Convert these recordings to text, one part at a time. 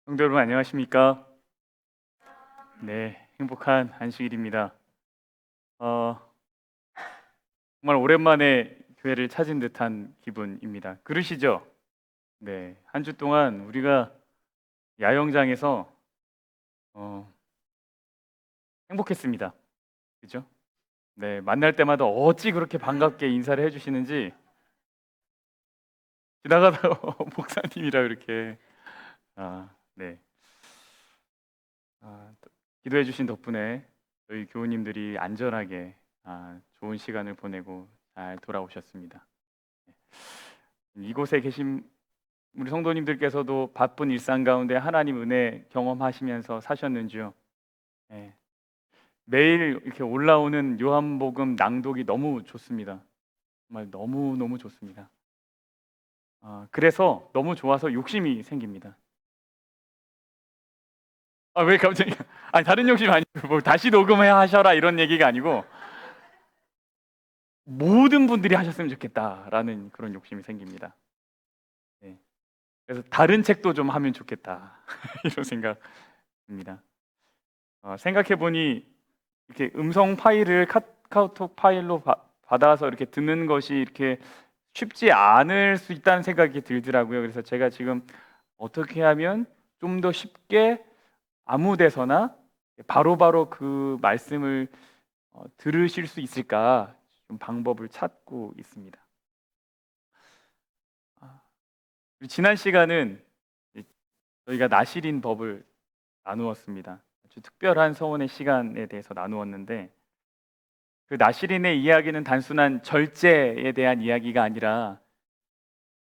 성도 여러분 안녕하십니까? 네, 행복한 안식일입니다. 어, 정말 오랜만에 교회를 찾은 듯한 기분입니다. 그러시죠? 네, 한 주 동안 우리가 야영장에서 어, 행복했습니다. 그죠? 네, 만날 때마다 어찌 그렇게 반갑게 인사를 해주시는지 지나가다가 목사님이라 이렇게 네, 기도해 주신 덕분에 저희 교우님들이 안전하게 좋은 시간을 보내고 잘 돌아오셨습니다. 이곳에 계신 우리 성도님들께서도 바쁜 일상 가운데 하나님 은혜 경험하시면서 사셨는지요? 예. 매일 이렇게 올라오는 요한복음 낭독이 너무 좋습니다. 정말 너무 좋습니다. 그래서 너무 좋아서 욕심이 생깁니다. 왜 갑자기? 아니 다른 욕심 아니고 뭐 다시 녹음해 하셔라 이런 얘기가 아니고 모든 분들이 하셨으면 좋겠다라는 그런 욕심이 생깁니다. 예. 그래서 다른 책도 좀 하면 좋겠다 이런 생각입니다. 생각해 보니 이렇게 음성 파일을 카카오톡 파일로 받아서 이렇게 듣는 것이 이렇게 쉽지 않을 수 있다는 생각이 들더라고요. 그래서 제가 지금 어떻게 하면 좀 더 쉽게 아무 데서나 바로바로 그 말씀을 들으실 수 있을까 좀 방법을 찾고 있습니다. 아, 그리고 지난 시간은 저희가 나실인 법을 나누었습니다. 아주 특별한 서원의 시간에 대해서 나누었는데 그 나실인의 이야기는 단순한 절제에 대한 이야기가 아니라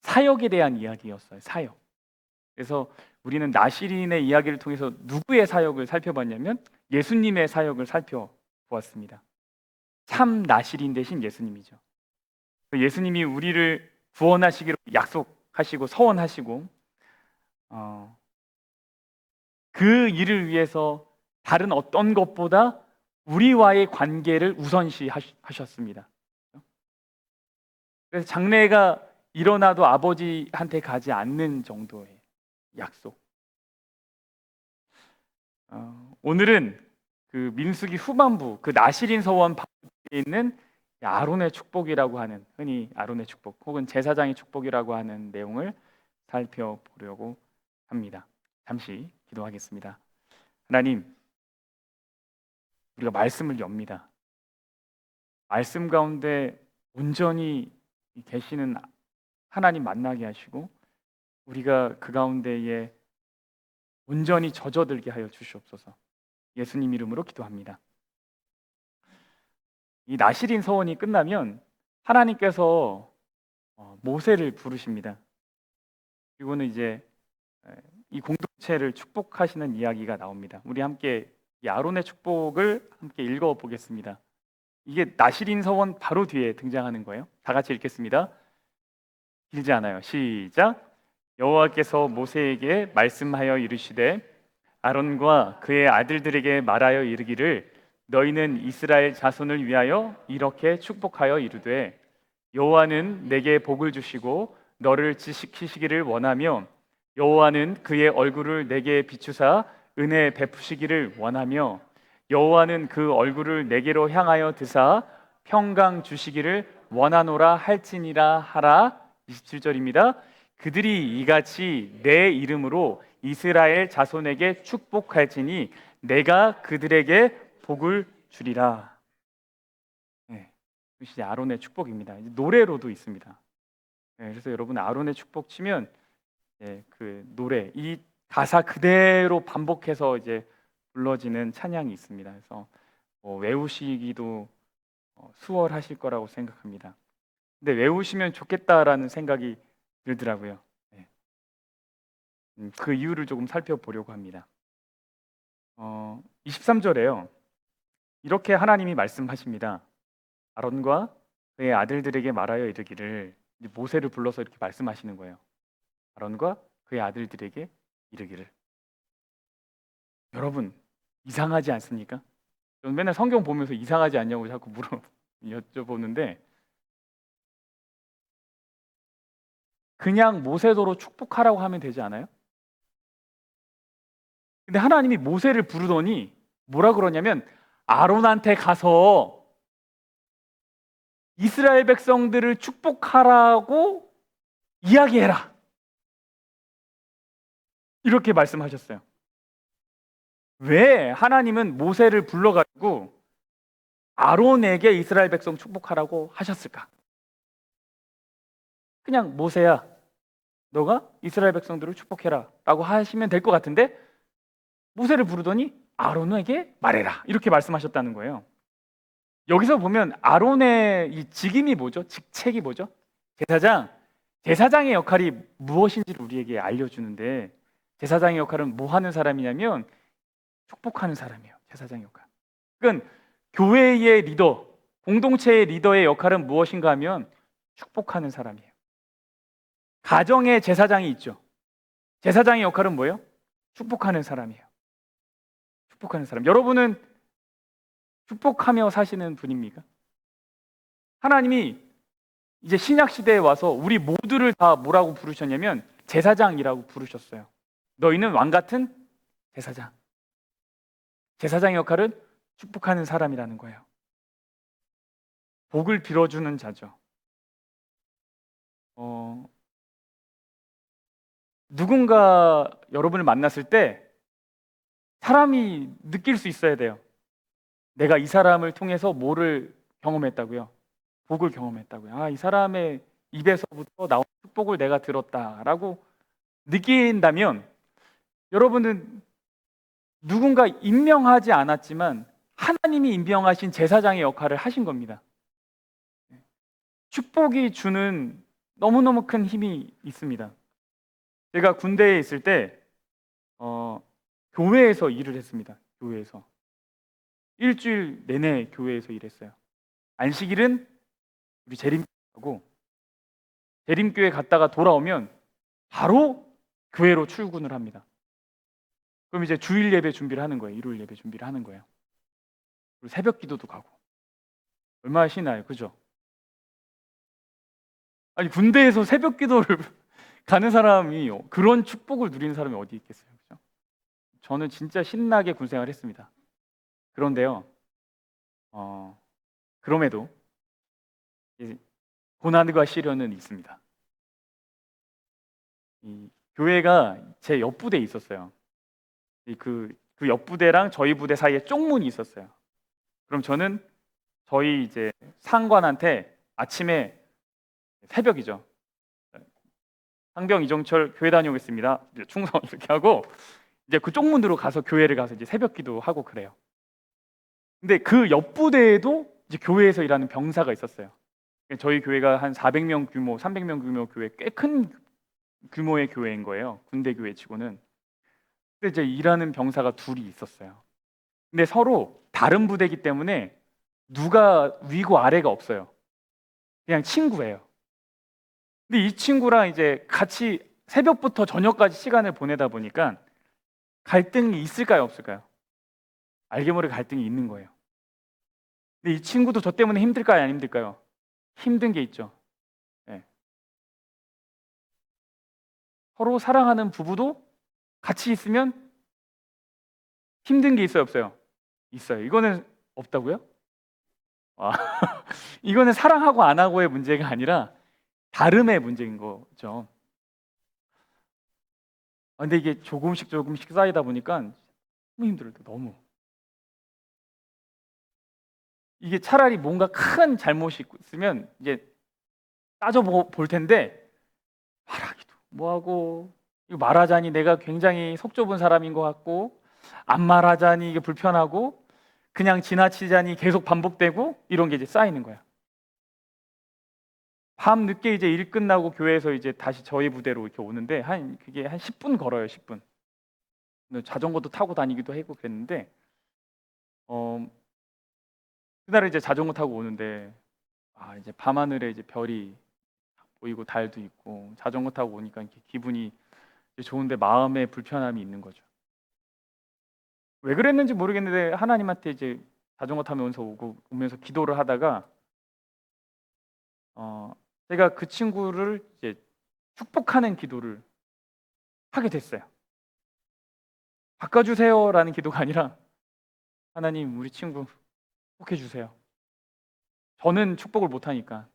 사역에 대한 이야기였어요. 사역. 그래서 우리는 나실인의 이야기를 통해서 누구의 사역을 살펴봤냐면 예수님의 사역을 살펴보았습니다. 참 나실인 대신 예수님이죠. 예수님이 우리를 구원하시기로 약속하시고 서원하시고 어, 그 일을 위해서 다른 어떤 것보다 우리와의 관계를 우선시 하셨습니다. 그래서 장래가 일어나도 아버지한테 가지 않는 정도의 약속. 오늘은 그 민수기 후반부, 그 나실인 서원 바에 있는 아론의 축복이라고 하는, 흔히 아론의 축복 혹은 제사장의 축복이라고 하는 내용을 살펴보려고 합니다. 잠시 기도하겠습니다. 하나님, 우리가 말씀을 엽니다. 말씀 가운데 온전히 계시는 하나님 만나게 하시고 우리가 그 가운데에 온전히 젖어들게 하여 주시옵소서. 예수님 이름으로 기도합니다. 이 나실인 서원이 끝나면 하나님께서 모세를 부르십니다. 그리고는 이제 이 공동체를 축복하시는 이야기가 나옵니다. 우리 함께 이 아론의 축복을 함께 읽어 보겠습니다. 이게 나실인 서원 바로 뒤에 등장하는 거예요. 다 같이 읽겠습니다. 길지 않아요. 시작. 여호와께서 모세에게 말씀하여 이르시되 아론과 그의 아들들에게 말하여 이르기를 너희는 이스라엘 자손을 위하여 이렇게 축복하여 이르되 여호와는 내게 복을 주시고 너를 지키시기를 원하며 여호와는 그의 얼굴을 내게 비추사 은혜 베푸시기를 원하며 여호와는 그 얼굴을 내게로 향하여 드사 평강 주시기를 원하노라 할지니라 하라. 27절입니다. 그들이 이같이 내 이름으로 이스라엘 자손에게 축복할지니 내가 그들에게 복을 주리라. 네, 이것이 아론의 축복입니다. 노래로도 있습니다. 네, 그래서 여러분 아론의 축복 치면 그 노래 이 가사 그대로 반복해서 이제 불러지는 찬양이 있습니다. 그래서 외우시기도 수월하실 거라고 생각합니다. 근데 외우시면 좋겠다라는 생각이 들더라고요. 네. 그 이유를 조금 살펴보려고 합니다. 23절에요. 이렇게 하나님이 말씀하십니다. 아론과 그의 아들들에게 말하여 이르기를 모세를 불러서 이렇게 말씀하시는 거예요. 아론과 그의 아들들에게 이르기를. 여러분 이상하지 않습니까? 저는 맨날 성경 보면서 이상하지 않냐고 자꾸 여쭤보는데 그냥 모세도로 축복하라고 하면 되지 않아요? 근데 하나님이 모세를 부르더니 뭐라 그러냐면 아론한테 가서 이스라엘 백성들을 축복하라고 이야기해라. 이렇게 말씀하셨어요. 왜 하나님은 모세를 불러가지고 아론에게 이스라엘 백성 축복하라고 하셨을까? 그냥 모세야, 너가 이스라엘 백성들을 축복해라 라고 하시면 될 것 같은데 모세를 부르더니 아론에게 말해라 이렇게 말씀하셨다는 거예요. 여기서 보면 아론의 이 직임이 뭐죠? 직책이 뭐죠? 제사장의 역할이 무엇인지를 우리에게 알려주는데, 제사장의 역할은 뭐 하는 사람이냐면 축복하는 사람이에요. 제사장의 역할. 그러니까 교회의 리더, 공동체의 리더의 역할은 무엇인가 하면 축복하는 사람이에요. 가정에 제사장이 있죠. 제사장의 역할은 뭐예요? 축복하는 사람이에요. 축복하는 사람. 여러분은 축복하며 사시는 분입니까? 하나님이 이제 신약 시대에 와서 우리 모두를 다 뭐라고 부르셨냐면 제사장이라고 부르셨어요. 너희는 왕 같은 제사장. 제사장의 역할은 축복하는 사람이라는 거예요. 복을 빌어주는 자죠. 누군가 여러분을 만났을 때 사람이 느낄 수 있어야 돼요. 내가 이 사람을 통해서 뭐를 경험했다고요? 복을 경험했다고요. 아, 이 사람의 입에서부터 나온 축복을 내가 들었다라고 느낀다면 여러분은 누군가 임명하지 않았지만 하나님이 임명하신 제사장의 역할을 하신 겁니다. 축복이 주는 너무너무 큰 힘이 있습니다. 제가 군대에 있을 때 교회에서 일을 했습니다. 교회에서 일주일 내내 교회에서 일했어요. 안식일은 우리 재림교회하고 재림교회 갔다가 돌아오면 바로 교회로 출근을 합니다. 그럼 이제 주일 예배 준비를 하는 거예요. 일요일 예배 준비를 하는 거예요. 그리고 새벽 기도도 가고. 얼마나 신나요, 그죠? 아니 군대에서 새벽 기도를 가는 사람이, 그런 축복을 누리는 사람이 어디 있겠어요, 그죠? 저는 진짜 신나게 군 생활을 했습니다. 그런데요, 그럼에도 고난과 시련은 있습니다. 이 교회가 제 옆부대에 있었어요. 그 옆부대랑 저희 부대 사이에 쪽문이 있었어요. 그럼 저는 저희 이제 상관한테 아침에, 새벽이죠, 상병 이정철 교회 다녀오겠습니다, 이제 충성 이렇게 하고 이제 그 쪽문으로 가서 교회를 가서 이제 새벽 기도하고 그래요. 근데 그 옆부대에도 이제 교회에서 일하는 병사가 있었어요. 저희 교회가 한 400명 규모, 300명 규모 교회, 꽤 큰 규모의 교회인 거예요. 군대 교회 치고는. 근데 이제 일하는 병사가 둘이 있었어요. 근데 서로 다른 부대이기 때문에 누가 위고 아래가 없어요. 그냥 친구예요. 근데 이 친구랑 이제 같이 새벽부터 저녁까지 시간을 보내다 보니까 갈등이 있을까요, 없을까요? 알게 모르게 갈등이 있는 거예요. 근데 이 친구도 저 때문에 힘들까요, 안 힘들까요? 힘든 게 있죠. 네. 서로 사랑하는 부부도 같이 있으면 힘든 게 있어요, 없어요? 있어요. 이거는 없다고요? 아, 이거는 사랑하고 안 하고의 문제가 아니라 다름의 문제인 거죠. 근데 이게 조금씩 쌓이다 보니까 너무 힘들어요. 너무. 이게 차라리 뭔가 큰 잘못이 있으면 이제 따져볼 텐데, 말하기도 뭐하고, 이거 말하자니 내가 굉장히 속 좁은 사람인 것 같고, 안 말하자니 이게 불편하고, 그냥 지나치자니 계속 반복되고, 이런 게 이제 쌓이는 거야. 밤 늦게 이제 일 끝나고 교회에서 이제 다시 저희 부대로 이렇게 오는데 그게 한 10분 걸어요, 10분. 자전거도 타고 다니기도 하고 그랬는데, 그날은 이제 자전거 타고 오는데, 이제 밤하늘에 이제 별이 보이고 달도 있고 자전거 타고 오니까 이렇게 기분이 좋은데 마음에 불편함이 있는 거죠. 왜 그랬는지 모르겠는데 하나님한테 이제 자전거 타면서 오면서 기도를 하다가 제가 그 친구를 이제 축복하는 기도를 하게 됐어요. 바꿔주세요라는 기도가 아니라 하나님 우리 친구 축복해 주세요. 저는 축복을 못하니까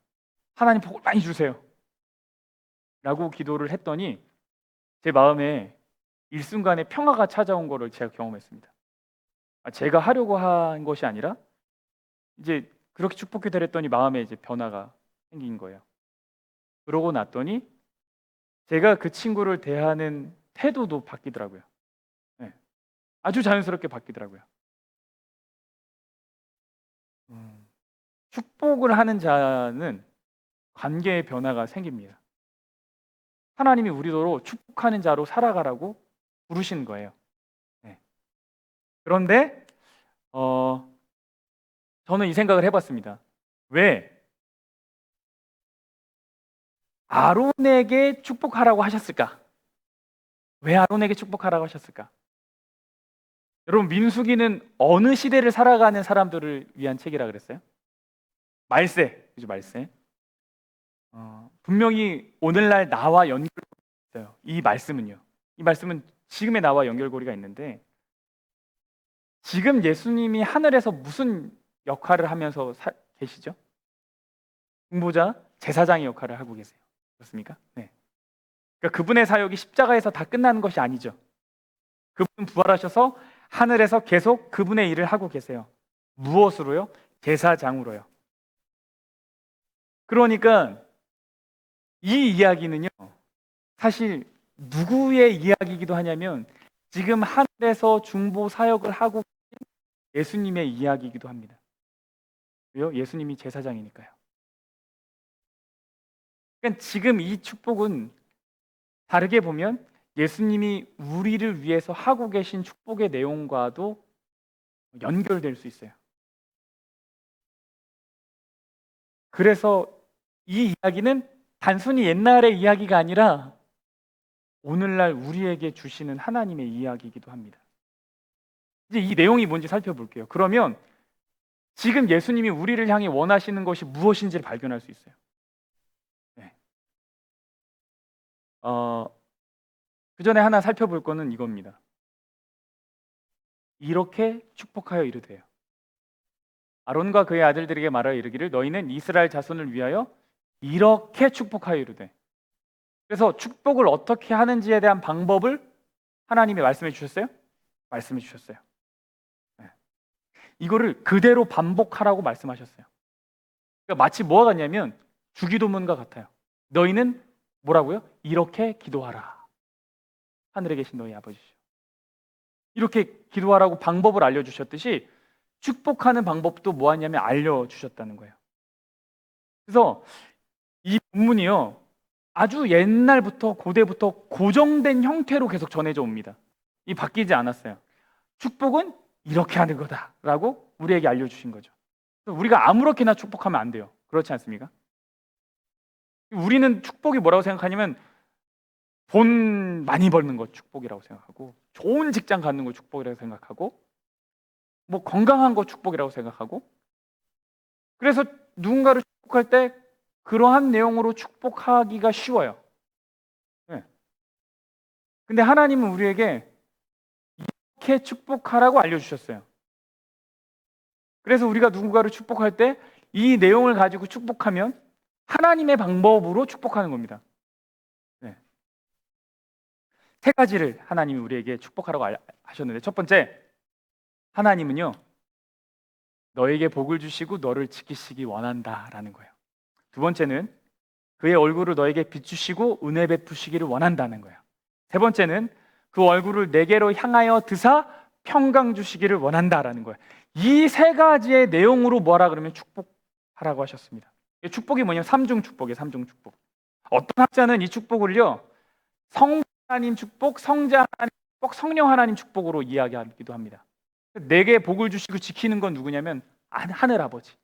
하나님 복을 많이 주세요 라고 기도를 했더니 제 마음에 일순간에 평화가 찾아온 거를 제가 경험했습니다. 제가 하려고 한 것이 아니라 이제 그렇게 축복해 드렸더니 마음에 이제 변화가 생긴 거예요. 그러고 났더니 제가 그 친구를 대하는 태도도 바뀌더라고요. 네. 아주 자연스럽게 바뀌더라고요. 축복을 하는 자는 관계의 변화가 생깁니다. 하나님이 우리도로 축복하는 자로 살아가라고 부르시는 거예요. 네. 그런데 저는 이 생각을 해봤습니다. 왜 아론에게 축복하라고 하셨을까? 왜 아론에게 축복하라고 하셨을까? 여러분, 민수기는 어느 시대를 살아가는 사람들을 위한 책이라 그랬어요? 말세, 그죠? 말세. 분명히 오늘날 나와 연결고리가 있어요. 이 말씀은요. 이 말씀은 지금의 나와 연결고리가 있는데, 지금 예수님이 하늘에서 무슨 역할을 하면서 계시죠? 중보자, 제사장의 역할을 하고 계세요. 그렇습니까? 네. 그러니까 그분의 사역이 십자가에서 다 끝나는 것이 아니죠. 그분 부활하셔서 하늘에서 계속 그분의 일을 하고 계세요. 무엇으로요? 제사장으로요. 그러니까 이 이야기는요, 사실 누구의 이야기이기도 하냐면 지금 하늘에서 중보 사역을 하고 계신 예수님의 이야기이기도 합니다. 왜요? 예수님이 제사장이니까요. 그러니까 지금 이 축복은 다르게 보면 예수님이 우리를 위해서 하고 계신 축복의 내용과도 연결될 수 있어요. 그래서 이 이야기는 단순히 옛날의 이야기가 아니라 오늘날 우리에게 주시는 하나님의 이야기이기도 합니다. 이제 이 내용이 뭔지 살펴볼게요. 그러면 지금 예수님이 우리를 향해 원하시는 것이 무엇인지를 발견할 수 있어요. 네. 그 전에 하나 살펴볼 거는 이겁니다. 이렇게 축복하여 이르되요. 아론과 그의 아들들에게 말하여 이르기를 너희는 이스라엘 자손을 위하여 이렇게 축복하여 이르되. 그래서 축복을 어떻게 하는지에 대한 방법을 하나님이 말씀해 주셨어요? 말씀해 주셨어요. 네. 이거를 그대로 반복하라고 말씀하셨어요. 그러니까 마치 뭐가 같냐면 주기도문과 같아요. 너희는 뭐라고요? 이렇게 기도하라. 하늘에 계신 너희 아버지시오. 이렇게 기도하라고 방법을 알려주셨듯이 축복하는 방법도 뭐하냐면 알려주셨다는 거예요. 그래서 이 본문이요, 아주 옛날부터 고대부터 고정된 형태로 계속 전해져 옵니다. 이 바뀌지 않았어요. 축복은 이렇게 하는 거다라고 우리에게 알려주신 거죠. 우리가 아무렇게나 축복하면 안 돼요. 그렇지 않습니까? 우리는 축복이 뭐라고 생각하냐면 돈 많이 벌는 거 축복이라고 생각하고, 좋은 직장 갖는 거 축복이라고 생각하고, 뭐 건강한 거 축복이라고 생각하고, 그래서 누군가를 축복할 때 그러한 내용으로 축복하기가 쉬워요. 네. 근데 하나님은 우리에게 이렇게 축복하라고 알려주셨어요. 그래서 우리가 누군가를 축복할 때 이 내용을 가지고 축복하면 하나님의 방법으로 축복하는 겁니다. 네. 세 가지를 하나님이 우리에게 축복하라고 하셨는데, 첫 번째, 하나님은요 너에게 복을 주시고 너를 지키시기 원한다라는 거예요. 두 번째는 그의 얼굴을 너에게 비추시고 은혜 베푸시기를 원한다는 거예요. 세 번째는 그 얼굴을 내게로 향하여 드사 평강 주시기를 원한다라는 거예요. 이 세 가지의 내용으로 뭐라 그러면 축복하라고 하셨습니다. 축복이 뭐냐면 삼중 축복이에요. 삼중 축복. 어떤 학자는 이 축복을요 성 하나님 축복, 성자 하나님 축복, 성령 하나님 축복으로 이야기하기도 합니다. 내게 복을 주시고 지키는 건 누구냐면 하늘 아버지,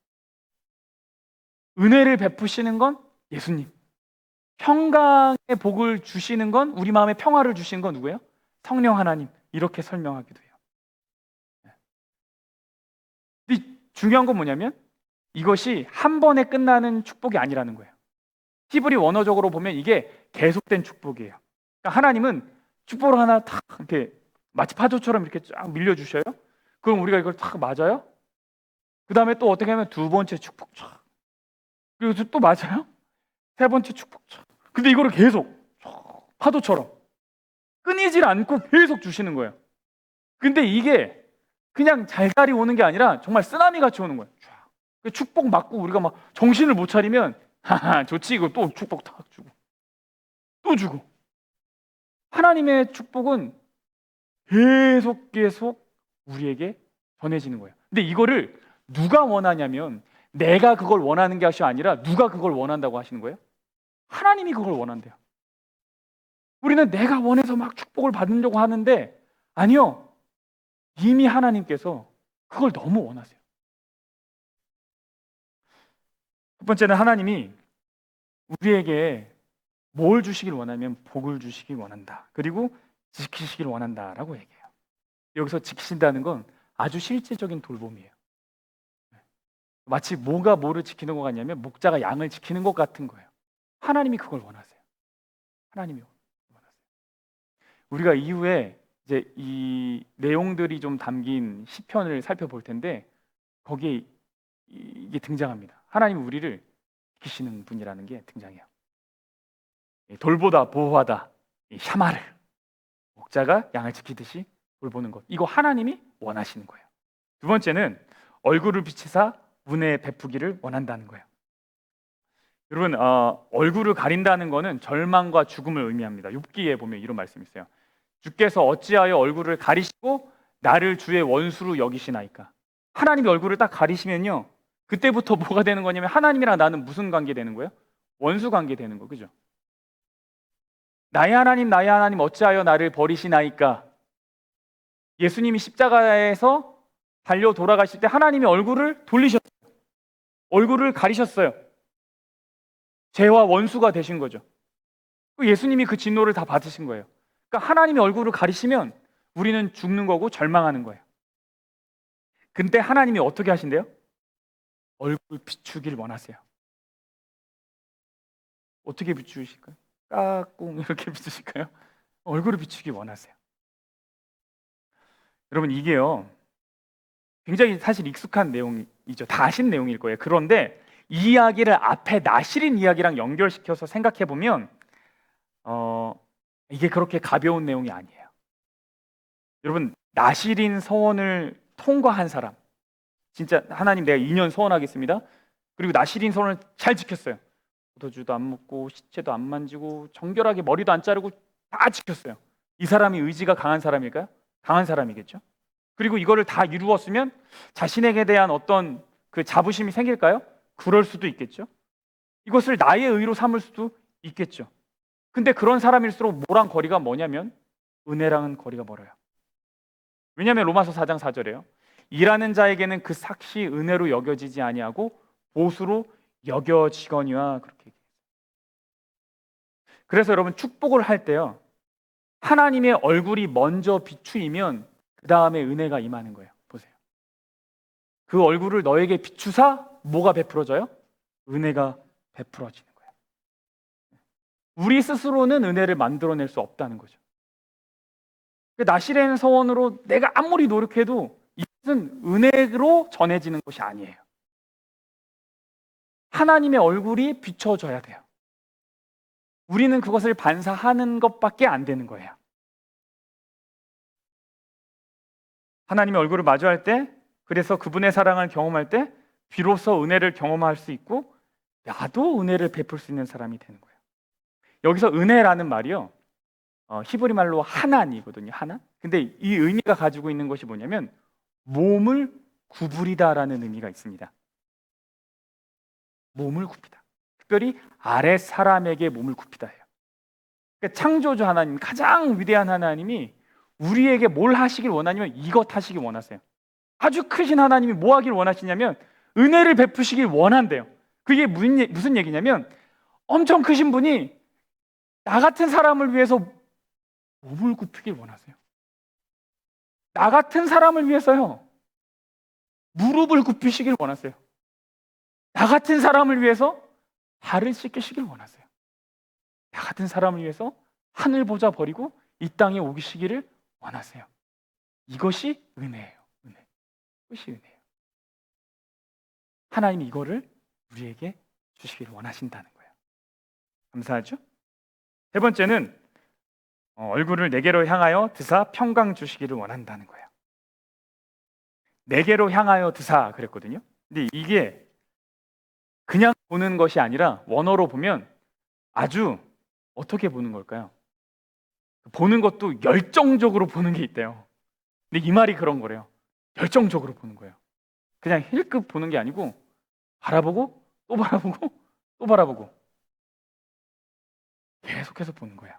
은혜를 베푸시는 건 예수님, 평강의 복을 주시는 건, 우리 마음에 평화를 주시는 건 누구예요? 성령 하나님. 이렇게 설명하기도 해요. 근데 중요한 건 뭐냐면 이것이 한 번에 끝나는 축복이 아니라는 거예요. 히브리 원어적으로 보면 이게 계속된 축복이에요. 그러니까 하나님은 축복을 하나 탁 이렇게 마치 파도처럼 이렇게 쫙 밀려주셔요. 그럼 우리가 이걸 탁 맞아요. 그 다음에 또 어떻게 하면 두 번째 축복 쫙, 그리고 또 맞아요. 세 번째 축복 쫙. 근데 이거를 계속 쫙 파도처럼 끊이질 않고 계속 주시는 거예요. 근데 이게 그냥 잘잘이 오는 게 아니라 정말 쓰나미 같이 오는 거예요. 쫙. 그 축복 맞고 우리가 막 정신을 못 차리면 하하 좋지, 이거 또 축복 탁 주고 또 주고. 하나님의 축복은 계속 우리에게 전해지는 거예요. 근데 이거를 누가 원하냐면 내가 그걸 원하는 것이 아니라 누가 그걸 원한다고 하시는 거예요? 하나님이 그걸 원한대요. 우리는 내가 원해서 막 축복을 받으려고 하는데 아니요. 이미 하나님께서 그걸 너무 원하세요. 첫 번째는 하나님이 우리에게 뭘 주시길 원하면 복을 주시길 원한다. 그리고 지키시길 원한다라고 얘기해요. 여기서 지키신다는 건 아주 실제적인 돌봄이에요. 마치 뭐가 뭐를 지키는 것 같냐면 목자가 양을 지키는 것 같은 거예요. 하나님이 그걸 원하세요. 하나님이 원하세요. 우리가 이후에 이제 이 내용들이 좀 담긴 시편을 살펴볼 텐데 거기에 이게 등장합니다. 하나님이 우리를 지키시는 분이라는 게 등장해요. 돌보다 보호하다, 샤마르, 목자가 양을 지키듯이 돌보는 것, 이거 하나님이 원하시는 거예요. 두 번째는 얼굴을 비치사 은혜 베푸기를 원한다는 거예요. 여러분, 얼굴을 가린다는 거는 절망과 죽음을 의미합니다. 욥기에 보면 이런 말씀이 있어요. 주께서 어찌하여 얼굴을 가리시고 나를 주의 원수로 여기시나이까. 하나님이 얼굴을 딱 가리시면요, 그때부터 뭐가 되는 거냐면 하나님이랑 나는 무슨 관계 되는 거예요? 원수 관계 되는 거, 그죠? 나의 하나님 어찌하여 나를 버리시나이까. 예수님이 십자가에서 달려 돌아가실 때 하나님이 얼굴을 돌리셨어요. 얼굴을 가리셨어요. 죄와 원수가 되신 거죠. 예수님이 그 진노를 다 받으신 거예요. 그러니까 하나님이 얼굴을 가리시면 우리는 죽는 거고 절망하는 거예요. 근데 하나님이 어떻게 하신대요? 얼굴 비추길 원하세요. 어떻게 비추실까요? 까꿍 이렇게 비추실까요? 얼굴을 비추기 원하세요. 여러분, 이게요 굉장히 사실 익숙한 내용이죠. 다 아신 내용일 거예요. 그런데 이 이야기를 앞에 나실인 이야기랑 연결시켜서 생각해 보면 이게 그렇게 가벼운 내용이 아니에요. 여러분, 나실인 서원을 통과한 사람, 진짜 하나님 내가 2년 서원하겠습니다. 그리고 나실인 서원을 잘 지켰어요. 포도주도 안 먹고 시체도 안 만지고 정결하게 머리도 안 자르고 다 지켰어요. 이 사람이 의지가 강한 사람일까요? 강한 사람이겠죠. 그리고 이거를 다 이루었으면 자신에게 대한 어떤 그 자부심이 생길까요? 그럴 수도 있겠죠. 이것을 나의 의로 삼을 수도 있겠죠. 근데 그런 사람일수록 뭐랑 거리가 뭐냐면 은혜랑은 거리가 멀어요. 왜냐하면 로마서 4장 4절에요. 일하는 자에게는 그 삭시 은혜로 여겨지지 아니하고 보수로 여겨지거니와, 그렇게 얘기해요. 그래서 여러분, 축복을 할 때요, 하나님의 얼굴이 먼저 비추이면 그 다음에 은혜가 임하는 거예요. 보세요. 그 얼굴을 너에게 비추사 뭐가 베풀어져요? 은혜가 베풀어지는 거예요. 우리 스스로는 은혜를 만들어낼 수 없다는 거죠. 나실의 서원으로 내가 아무리 노력해도 이것은 은혜로 전해지는 것이 아니에요. 하나님의 얼굴이 비춰져야 돼요. 우리는 그것을 반사하는 것밖에 안 되는 거예요. 하나님의 얼굴을 마주할 때, 그래서 그분의 사랑을 경험할 때 비로소 은혜를 경험할 수 있고 나도 은혜를 베풀 수 있는 사람이 되는 거예요. 여기서 은혜라는 말이요, 히브리 말로 하나니거든요. 하나. 근데 이 의미가 가지고 있는 것이 뭐냐면 몸을 구부리다라는 의미가 있습니다. 몸을 굽히다. 특별히 아랫 사람에게 몸을 굽히다 해요. 그러니까 창조주 하나님, 가장 위대한 하나님이 우리에게 뭘 하시길 원하냐면 이것 하시길 원하세요. 아주 크신 하나님이 뭐 하길 원하시냐면 은혜를 베푸시길 원한대요. 그게 무슨 얘기냐면 엄청 크신 분이 나 같은 사람을 위해서 몸을 굽히길 원하세요. 나 같은 사람을 위해서요, 무릎을 굽히시길 원하세요. 나 같은 사람을 위해서 발을 씻기시길 원하세요. 나 같은 사람을 위해서 하늘 보자 버리고 이 땅에 오시기를 원하세요. 이것이 은혜예요. 은혜. 이것이 은혜예요. 하나님이 이거를 우리에게 주시기를 원하신다는 거예요. 감사하죠? 세 번째는 얼굴을 내게로 향하여 드사 평강 주시기를 원한다는 거예요. 내게로 향하여 드사 그랬거든요. 근데 이게 그냥 보는 것이 아니라 원어로 보면 아주 어떻게 보는 걸까요? 보는 것도 열정적으로 보는 게 있대요. 근데 이 말이 그런 거래요. 열정적으로 보는 거예요. 그냥 힐끗 보는 게 아니고 바라보고 또 바라보고 또 바라보고 계속해서 보는 거예요.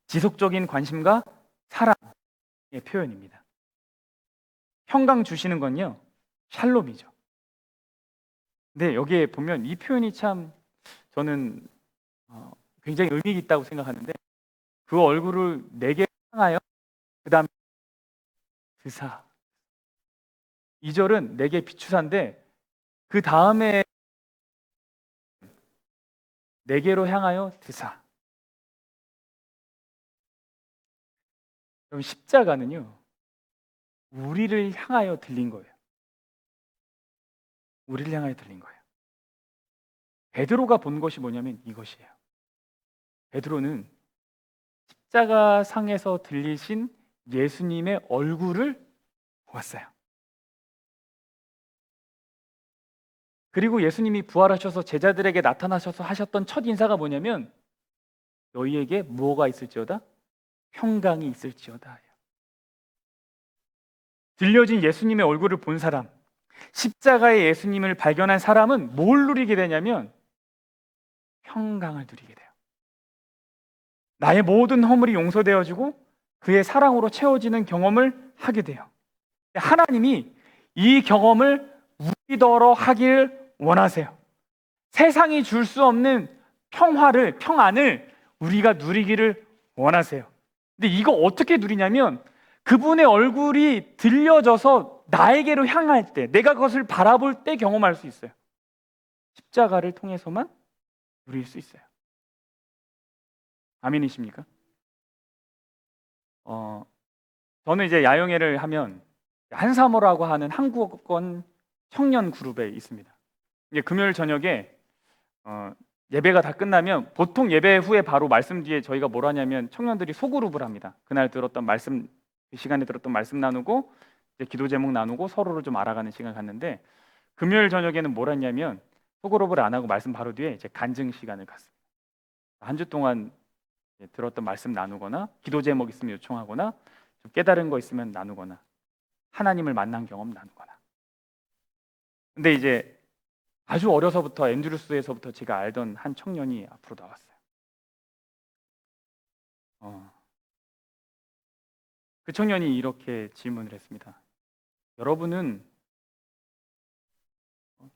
지속적인 관심과 사랑의 표현입니다. 평강 주시는 건요, 샬롬이죠. 근데 여기에 보면 이 표현이 참 저는 굉장히 의미 있다고 생각하는데, 그 얼굴을 내게 향하여 그 다음에 드사, 2절은 내게 비추사인데 그 다음에 내게로 향하여 드사. 그럼 십자가는요, 우리를 향하여 들린 거예요. 우리를 향하여 들린 거예요. 베드로가 본 것이 뭐냐면 이것이에요. 베드로는 십자가 상에서 들리신 예수님의 얼굴을 보았어요. 그리고 예수님이 부활하셔서 제자들에게 나타나셔서 하셨던 첫 인사가 뭐냐면 너희에게 무엇가 있을지어다? 평강이 있을지어다. 들려진 예수님의 얼굴을 본 사람, 십자가의 예수님을 발견한 사람은 뭘 누리게 되냐면 평강을 누리게 돼요. 나의 모든 허물이 용서되어지고 그의 사랑으로 채워지는 경험을 하게 돼요. 하나님이 이 경험을 우리더러 하길 원하세요. 세상이 줄 수 없는 평화를, 평안을 우리가 누리기를 원하세요. 근데 이거 어떻게 누리냐면 그분의 얼굴이 들려져서 나에게로 향할 때, 내가 그것을 바라볼 때 경험할 수 있어요. 십자가를 통해서만 누릴 수 있어요. 아멘이십니까? 저는 이제 야영회를 하면 한사모라고 하는 한국어권 청년 그룹에 있습니다. 이제 금요일 저녁에 예배가 다 끝나면 보통 예배 후에 바로 말씀 뒤에 저희가 뭘 하냐면 청년들이 소그룹을 합니다. 그날 들었던 말씀, 그 시간에 들었던 말씀 나누고 이제 기도 제목 나누고 서로를 좀 알아가는 시간 갖는데, 금요일 저녁에는 뭘 했냐면 소그룹을 안 하고 말씀 바로 뒤에 이제 간증 시간을 갖습니다. 한 주 동안 들었던 말씀 나누거나 기도 제목 있으면 요청하거나 좀 깨달은 거 있으면 나누거나 하나님을 만난 경험 나누거나. 근데 이제 아주 어려서부터 앤드루스에서부터 제가 알던 한 청년이 앞으로 나왔어요. 그 청년이 이렇게 질문을 했습니다. 여러분은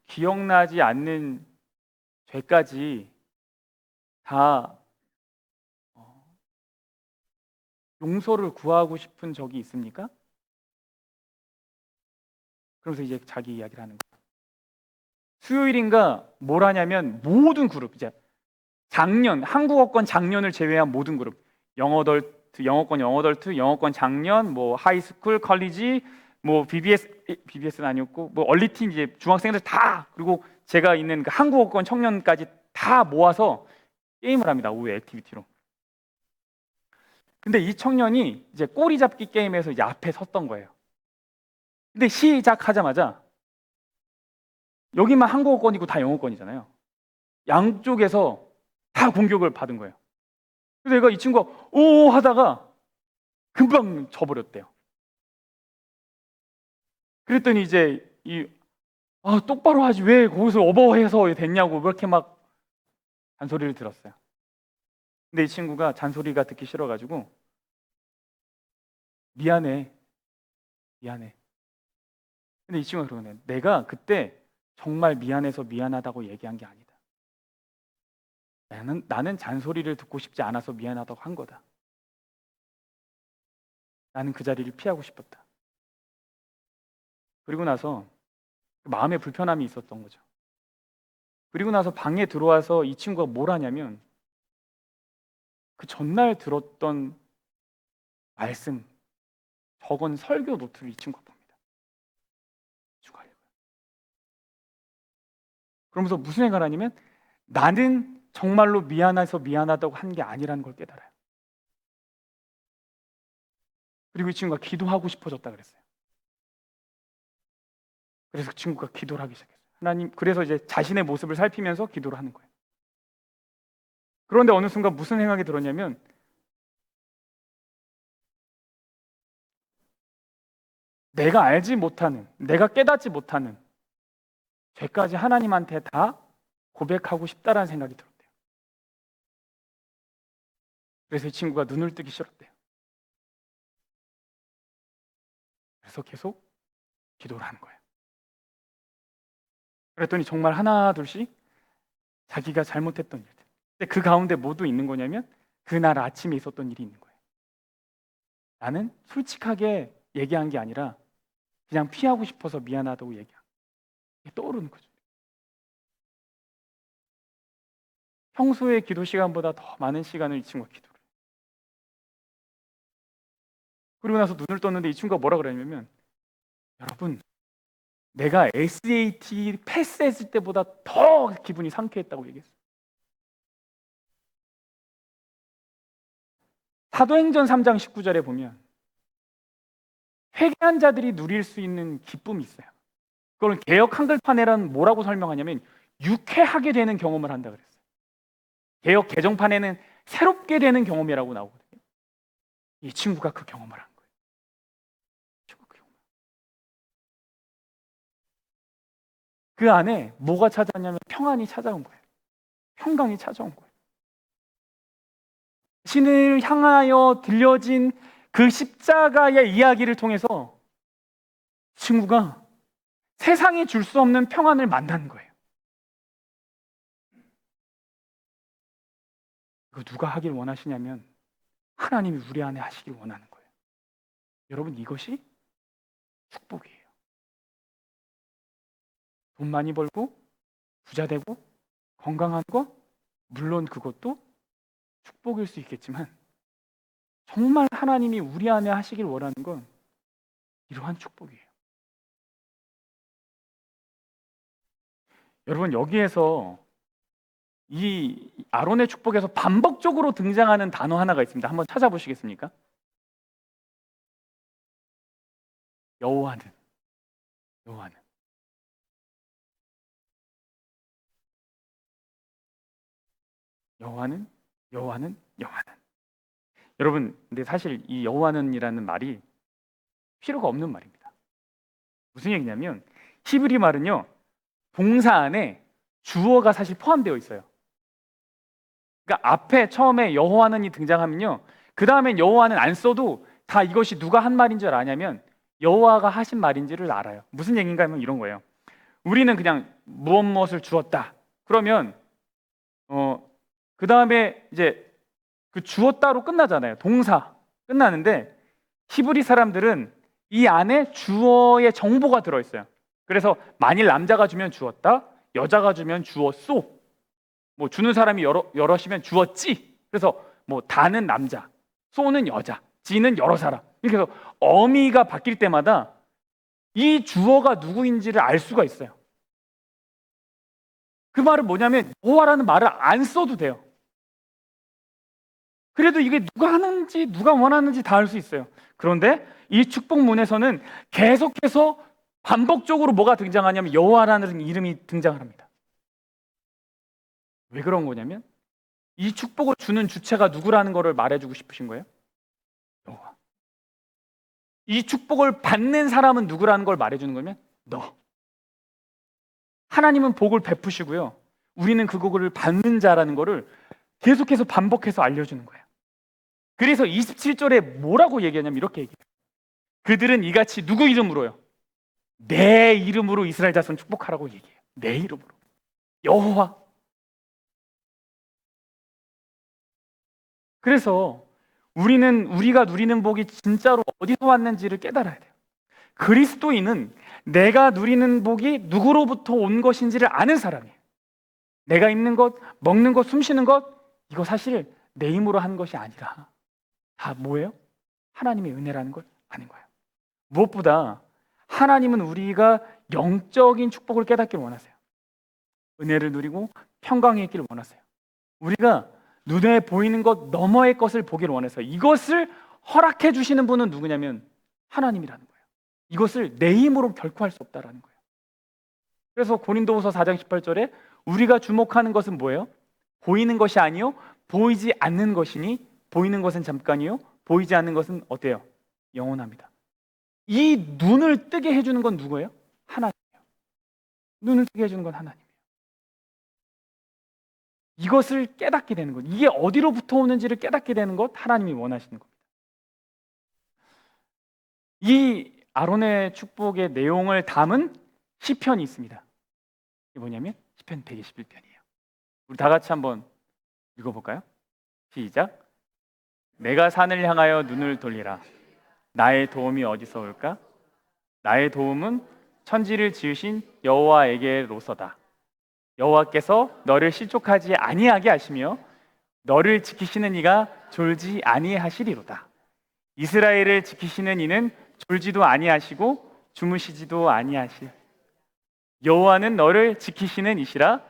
기억나지 않는 죄까지 다 용서를 구하고 싶은 적이 있습니까? 그러면서 이제 자기 이야기를 하는 거예요. 수요일인가 뭘 하냐면 모든 그룹, 이제 작년, 한국어권 작년을 제외한 모든 그룹, 영어권 영어덜트, 영어권 작년, 뭐 하이스쿨, 컬리지, 뭐 BBS는 아니었고 뭐 얼리틴, 이제 중학생들 다, 그리고 제가 있는 그 한국어권 청년까지 다 모아서 게임을 합니다. 오후에 액티비티로. 근데 이 청년이 이제 꼬리 잡기 게임에서 이제 앞에 섰던 거예요. 근데 시작하자마자 여기만 한국어권이고 다 영어권이잖아요. 양쪽에서 다 공격을 받은 거예요. 그래서 얘가, 이 친구가 오 하다가 금방 져버렸대요. 그랬더니 이제 똑바로 하지 왜 거기서 오버해서 됐냐고 그렇게 막 잔소리를 들었어요. 근데 이 친구가 잔소리가 듣기 싫어가지고 미안해. 근데 이 친구가 그러네. 내가 그때 정말 미안해서 미안하다고 얘기한 게 아니다. 나는 잔소리를 듣고 싶지 않아서 미안하다고 한 거다. 나는 그 자리를 피하고 싶었다. 그리고 나서 마음에 불편함이 있었던 거죠. 그리고 나서 방에 들어와서 이 친구가 뭘 하냐면 그 전날 들었던 말씀, 적은 설교 노트를 이 친구가 봅니다. 친구가 읽어요. 그러면서 무슨 생각을 하냐면 나는 정말로 미안해서 미안하다고 한 게 아니라는 걸 깨달아요. 그리고 이 친구가 기도하고 싶어졌다 그랬어요. 그래서 그 친구가 기도를 하기 시작했어요. 하나님, 그래서 이제 자신의 모습을 살피면서 기도를 하는 거예요. 그런데 어느 순간 무슨 생각이 들었냐면 내가 알지 못하는, 내가 깨닫지 못하는 죄까지 하나님한테 다 고백하고 싶다라는 생각이 들었대요. 그래서 이 친구가 눈을 뜨기 싫었대요. 그래서 계속 기도를 하는 거예요. 그랬더니 정말 하나 둘씩 자기가 잘못했던 일들, 근데 그 가운데 뭐도 있는 거냐면 그날 아침에 있었던 일이 있는 거예요. 나는 솔직하게 얘기한 게 아니라 그냥 피하고 싶어서 미안하다고 얘기한 게 떠오르는 거죠. 평소의 기도 시간보다 더 많은 시간을 이 친구가 기도를 해요. 그리고 나서 눈을 떴는데 이 친구가 뭐라 그러냐면 여러분, 내가 SAT 패스했을 때보다 더 기분이 상쾌했다고 얘기했어요. 사도행전 3장 19절에 보면 회개한 자들이 누릴 수 있는 기쁨이 있어요. 그걸 개역 한글판에는 뭐라고 설명하냐면 유쾌하게 되는 경험을 한다 그랬어요. 개역 개정판에는 새롭게 되는 경험이라고 나오거든요. 이 친구가 그 경험을 한 거예요. 그 안에 뭐가 찾아왔냐면 평안이 찾아온 거예요. 평강이 찾아온 거예요. 신을 향하여 들려진 그 십자가의 이야기를 통해서 친구가 세상이 줄 수 없는 평안을 만나는 거예요. 이거 누가 하길 원하시냐면 하나님이 우리 안에 하시길 원하는 거예요. 여러분, 이것이 축복이에요. 돈 많이 벌고 부자 되고 건강한 거, 물론 그것도 축복일 수 있겠지만 정말 하나님이 우리 안에 하시길 원하는 건 이러한 축복이에요. 여러분, 여기에서 이 아론의 축복에서 반복적으로 등장하는 단어 하나가 있습니다. 한번 찾아보시겠습니까? 여호와는. 여호와는. 여호와는. 여호와는. 여호와는. 여러분, 근데 사실 이 여호와는이라는 말이 필요가 없는 말입니다. 무슨 얘기냐면 히브리 말은요, 동사 안에 주어가 사실 포함되어 있어요. 그러니까 앞에 처음에 여호와는이 등장하면요, 그 다음엔 여호와는 안 써도 다 이것이 누가 한 말인 줄 아냐면 여호와가 하신 말인지를 알아요. 무슨 얘기인가 하면 이런 거예요. 우리는 그냥 무엇을 주었다 그러면 그 다음에 이제 그 주었다로 끝나잖아요. 동사 끝나는데 히브리 사람들은 이 안에 주어의 정보가 들어있어요. 그래서 만일 남자가 주면 주었다, 여자가 주면 주었소, 뭐 주는 사람이 여럿이면 주었지. 그래서 뭐 다는 남자, 소는 여자, 지는 여러 사람, 이렇게 해서 어미가 바뀔 때마다 이 주어가 누구인지를 알 수가 있어요. 그 말은 뭐냐면 여호와라는 말을 안 써도 돼요. 그래도 이게 누가 하는지 누가 원하는지 다 알 수 있어요. 그런데 이 축복문에서는 계속해서 반복적으로 뭐가 등장하냐면 여호와라는 이름이 등장을 합니다. 왜 그런 거냐면 이 축복을 주는 주체가 누구라는 것을 말해주고 싶으신 거예요. 여호와. 이 축복을 받는 사람은 누구라는 걸 말해주는 거면 너. 하나님은 복을 베푸시고요, 우리는 그 복을 받는 자라는 것을 계속해서 반복해서 알려주는 거예요. 그래서 27절에 뭐라고 얘기하냐면 이렇게 얘기해요. 그들은 이같이 누구 이름으로요? 내 이름으로 이스라엘 자손 축복하라고 얘기해요. 내 이름으로. 여호와. 그래서 우리가 누리는 복이 진짜로 어디서 왔는지를 깨달아야 돼요. 그리스도인은 내가 누리는 복이 누구로부터 온 것인지를 아는 사람이에요. 내가 입는 것, 먹는 것, 숨 쉬는 것, 이거 사실 내 힘으로 한 것이 아니라 다 뭐예요? 하나님의 은혜라는 걸 아는 거예요. 무엇보다 하나님은 우리가 영적인 축복을 깨닫기를 원하세요. 은혜를 누리고 평강이 있기를 원하세요. 우리가 눈에 보이는 것 너머의 것을 보기를 원해서 이것을 허락해 주시는 분은 누구냐면 하나님이라는 거예요. 이것을 내 힘으로 결코 할 수 없다라는 거예요. 그래서 고린도후서 4장 18절에 우리가 주목하는 것은 뭐예요? 보이는 것이 아니요 보이지 않는 것이니 보이는 것은 잠깐이요 보이지 않는 것은 어때요? 영원합니다. 이 눈을 뜨게 해주는 건 누구예요? 하나님이에요. 눈을 뜨게 해주는 건 하나님이에요. 이것을 깨닫게 되는 것, 이게 어디로부터 오는지를 깨닫게 되는 것, 하나님이 원하시는 겁니다. 이 아론의 축복의 내용을 담은 시편이 있습니다. 이게 뭐냐면 시편 121편이에요. 우리 다 같이 한번 읽어볼까요? 시작. 내가 산을 향하여 눈을 돌리라. 나의 도움이 어디서 올까? 나의 도움은 천지를 지으신 여호와에게로서다. 여호와께서 너를 실족하지 아니하게 하시며 너를 지키시는 이가 졸지 아니하시리로다. 이스라엘을 지키시는 이는 졸지도 아니하시고 주무시지도 아니하시. 여호와는 너를 지키시는 이시라.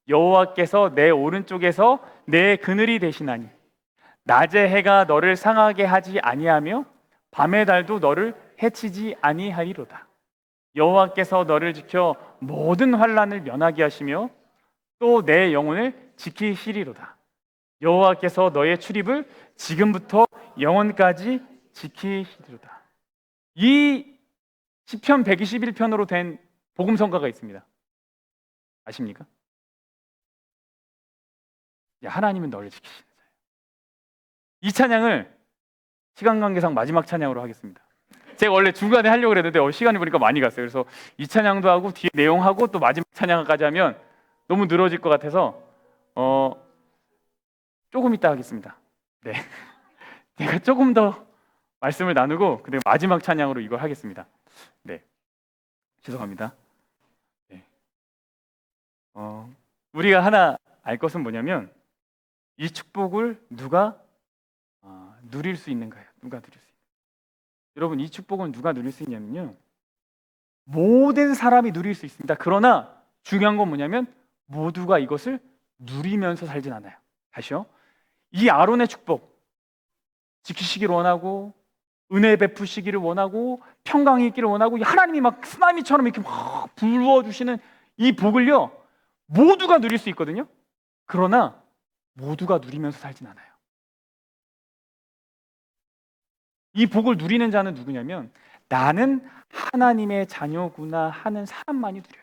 여호와께서 내 오른쪽에서 내 그늘이 되시나니 낮에 해가 너를 상하게 하지 아니하며 밤의 달도 너를 해치지 아니하리로다. 여호와께서 너를 지켜 모든 환난을 면하게 하시며 또 내 영혼을 지키시리로다. 여호와께서 너의 출입을 지금부터 영원까지 지키시리로다. 이 시편 121편으로 된 복음성가가 있습니다. 아십니까? 하나님은 너를 지키시는 자예요. 이 찬양을 시간 관계상 마지막 찬양으로 하겠습니다. 제가 원래 중간에 하려고 그랬는데 시간이 보니까 많이 갔어요. 그래서 이 찬양도 하고 뒤에 내용하고 또 마지막 찬양까지 하면 너무 늘어질 것 같아서 조금 이따 하겠습니다. 네, 제가 조금 더 말씀을 나누고 근데 마지막 찬양으로 이걸 하겠습니다. 네, 죄송합니다. 네. 우리가 하나 알 것은 뭐냐면 이 축복을 누가 누릴 수 있는가요? 누가 누릴 수 있는가요? 여러분, 이 축복은 누가 누릴 수 있냐면요, 모든 사람이 누릴 수 있습니다. 그러나 중요한 건 뭐냐면 모두가 이것을 누리면서 살진 않아요. 다시요. 이 아론의 축복 지키시기를 원하고 은혜 베푸시기를 원하고 평강이 있기를 원하고 하나님이 막 쓰나미처럼 이렇게 막 불어주시는 이 복을요 모두가 누릴 수 있거든요. 그러나 모두가 누리면서 살진 않아요. 이 복을 누리는 자는 누구냐면 나는 하나님의 자녀구나 하는 사람만이 누려요.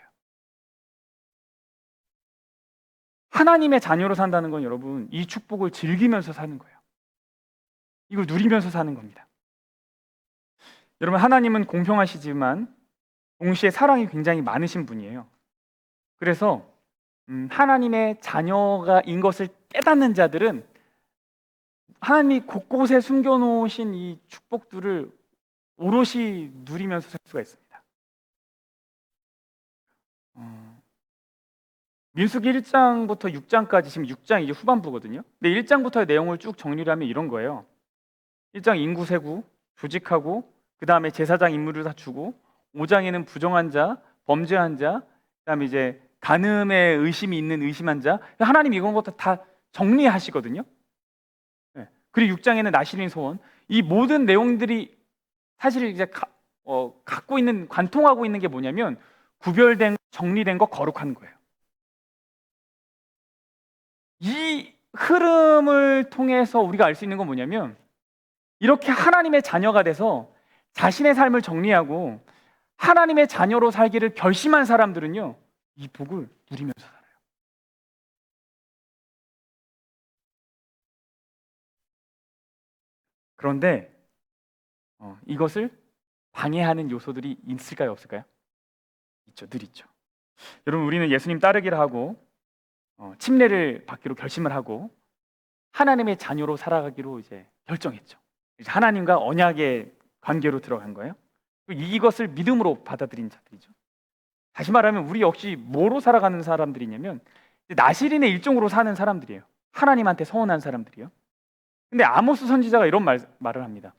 하나님의 자녀로 산다는 건 여러분 이 축복을 즐기면서 사는 거예요. 이걸 누리면서 사는 겁니다. 여러분, 하나님은 공평하시지만 동시에 사랑이 굉장히 많으신 분이에요. 그래서 하나님의 자녀가인 것을 깨닫는 자들은 하나님이 곳곳에 숨겨놓으신 이 축복들을 오롯이 누리면서 살 수가 있습니다. 민수기 1장부터 6장까지 지금 6장 이제 후반부거든요. 근데 1장부터의 내용을 쭉 정리를 하면 이런 거예요. 1장 인구 세고 조직하고 그 다음에 제사장 임무를 다 주고 5장에는 부정한 자, 범죄한 자, 그 다음에 이제 간음에 의심이 있는 의심한 자, 하나님이 이런 것도 다 정리하시거든요. 그리고 6장에는 나실인 소원, 이 모든 내용들이 사실 이제 갖고 있는, 관통하고 있는 게 뭐냐면 구별된, 정리된 거, 거룩한 거예요. 이 흐름을 통해서 우리가 알 수 있는 건 뭐냐면 이렇게 하나님의 자녀가 돼서 자신의 삶을 정리하고 하나님의 자녀로 살기를 결심한 사람들은요 이 복을 누리면서 살아요. 그런데 이것을 방해하는 요소들이 있을까요, 없을까요? 있죠, 늘 있죠. 여러분, 우리는 예수님 따르기를 하고 침례를 받기로 결심을 하고 하나님의 자녀로 살아가기로 이제 결정했죠. 이제 하나님과 언약의 관계로 들어간 거예요. 이것을 믿음으로 받아들인 자들이죠. 다시 말하면 우리 역시 뭐로 살아가는 사람들이냐면 나실인의 일종으로 사는 사람들이에요. 하나님한테 서운한 사람들이에요. 근데 아모스 선지자가 이런 말을 합니다.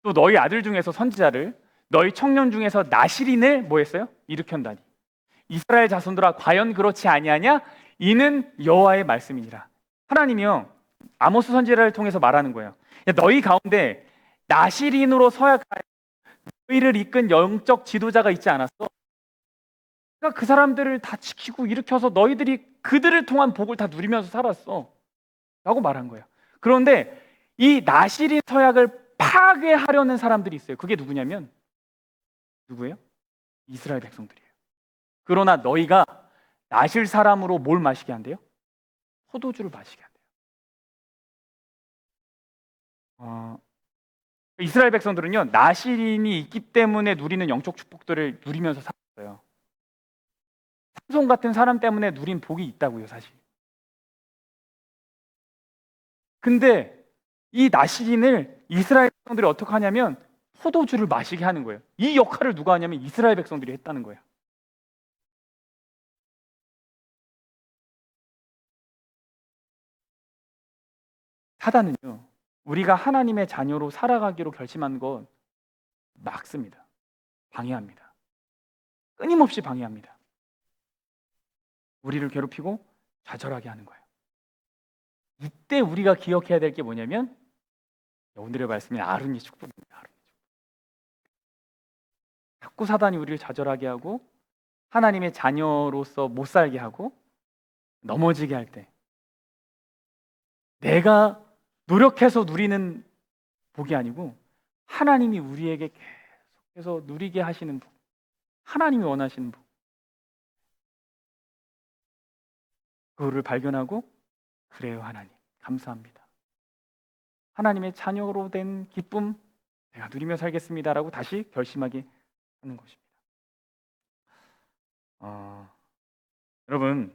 또 너희 아들 중에서 선지자를, 너희 청년 중에서 나실인을 뭐 했어요? 일으켰다니. 이스라엘 자손들아, 과연 그렇지 아니하냐? 이는 여호와의 말씀이니라. 하나님이요, 아모스 선지자를 통해서 말하는 거예요. 너희 가운데 나실인으로 서약하여 너희를 이끈 영적 지도자가 있지 않았어? 그러니까 그 사람들을 다 지키고 일으켜서 너희들이 그들을 통한 복을 다 누리면서 살았어 라고 말한 거예요. 그런데 이 나실인 서약을 파괴하려는 사람들이 있어요. 그게 누구냐면, 누구예요? 이스라엘 백성들이에요. 그러나 너희가 나실 사람으로 뭘 마시게 한대요? 포도주를 마시게 한대요. 이스라엘 백성들은요, 나실인이 있기 때문에 누리는 영적 축복들을 누리면서 살았어요. 삼손 같은 사람 때문에 누린 복이 있다고요, 사실. 근데 이 나실인을 이스라엘 백성들이 어떻게 하냐면 포도주를 마시게 하는 거예요. 이 역할을 누가 하냐면 이스라엘 백성들이 했다는 거예요. 사단은요, 우리가 하나님의 자녀로 살아가기로 결심한 건 막습니다. 방해합니다. 끊임없이 방해합니다. 우리를 괴롭히고 좌절하게 하는 거예요. 이때 우리가 기억해야 될 게 뭐냐면, 오늘의 말씀이 아론의 축복입니다. 아론의 축복. 자꾸 사단이 우리를 좌절하게 하고 하나님의 자녀로서 못 살게 하고 넘어지게 할 때, 내가 노력해서 누리는 복이 아니고 하나님이 우리에게 계속해서 누리게 하시는 복, 하나님이 원하시는 복, 그거를 발견하고, 그래요 하나님 감사합니다, 하나님의 자녀로 된 기쁨 내가 누리며 살겠습니다라고 다시 결심하게 하는 것입니다. 여러분,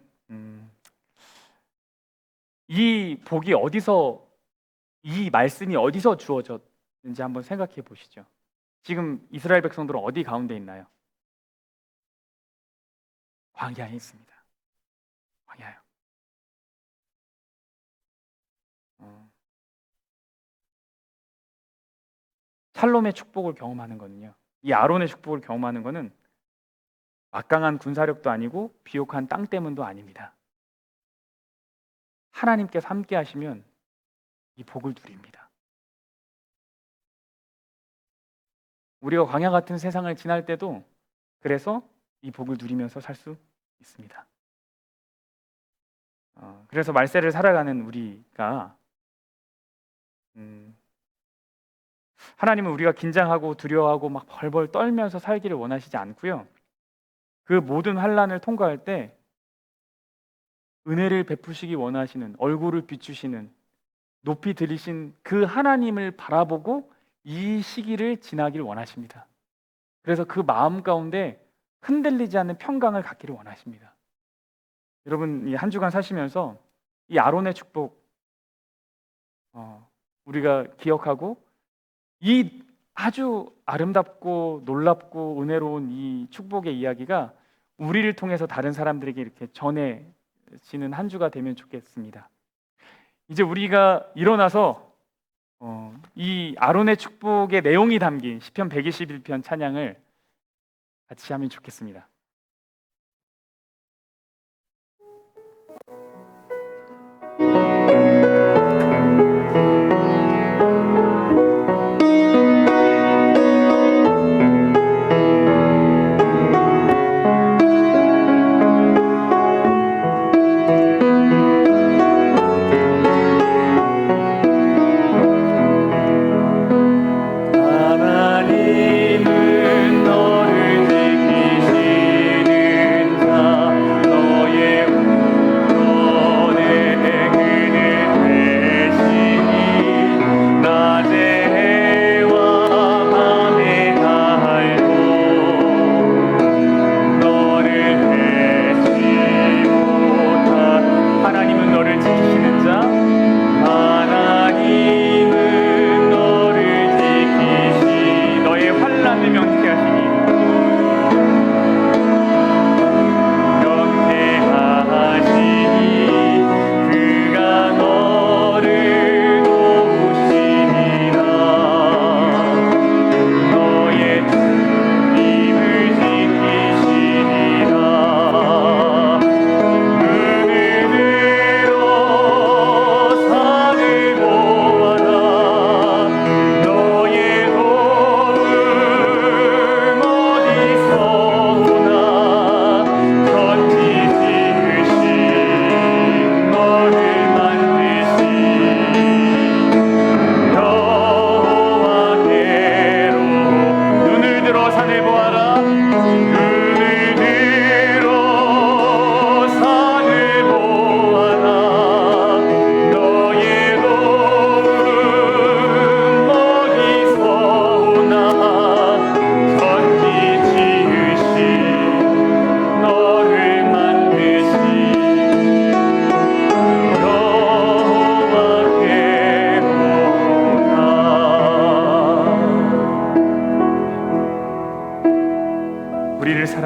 이 복이 어디서, 이 말씀이 어디서 주어졌는지 한번 생각해 보시죠. 지금 이스라엘 백성들은 어디 가운데 있나요? 광야에 있습니다. 광야요. 샬롬의 축복을 경험하는 거는요, 이 아론의 축복을 경험하는 거는 막강한 군사력도 아니고 비옥한 땅 때문도 아닙니다. 하나님께서 함께 하시면 이 복을 누립니다. 우리가 광야 같은 세상을 지날 때도 그래서 이 복을 누리면서 살 수 있습니다. 그래서 말세를 살아가는 우리가, 하나님은 우리가 긴장하고 두려워하고 막 벌벌 떨면서 살기를 원하시지 않고요, 그 모든 환난을 통과할 때 은혜를 베푸시기 원하시는, 얼굴을 비추시는, 높이 들이신 그 하나님을 바라보고 이 시기를 지나길 원하십니다. 그래서 그 마음 가운데 흔들리지 않는 평강을 갖기를 원하십니다. 여러분, 이 한 주간 사시면서 이 아론의 축복 우리가 기억하고, 이 아주 아름답고 놀랍고 은혜로운 이 축복의 이야기가 우리를 통해서 다른 사람들에게 이렇게 전해지는 한 주가 되면 좋겠습니다. 이제 우리가 일어나서 이 아론의 축복의 내용이 담긴 시편 121편 찬양을 같이 하면 좋겠습니다. 하나님은 너를 지키시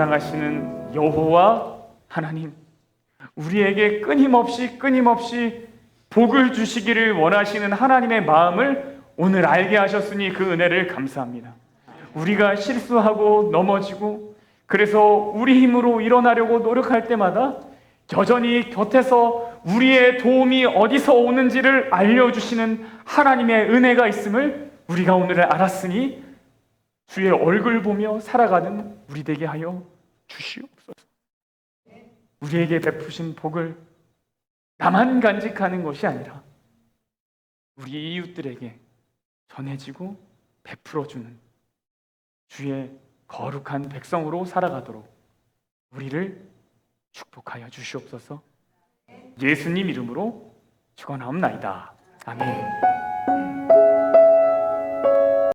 사랑하시는 여호와 하나님, 우리에게 끊임없이 복을 주시기를 원하시는 하나님의 마음을 오늘 알게 하셨으니 그 은혜를 감사합니다. 우리가 실수하고 넘어지고 그래서 우리 힘으로 일어나려고 노력할 때마다 여전히 곁에서 우리의 도움이 어디서 오는지를 알려주시는 하나님의 은혜가 있음을 우리가 오늘 알았으니 주의 얼굴 보며 살아가는 우리 되게 하여 주시옵소서. 우리에게 베푸신 복을 나만 간직하는 것이 아니라 우리 이웃들에게 전해지고 베풀어주는 주의 거룩한 백성으로 살아가도록 우리를 축복하여 주시옵소서. 예수님 이름으로 축원하옵나이다. 아멘.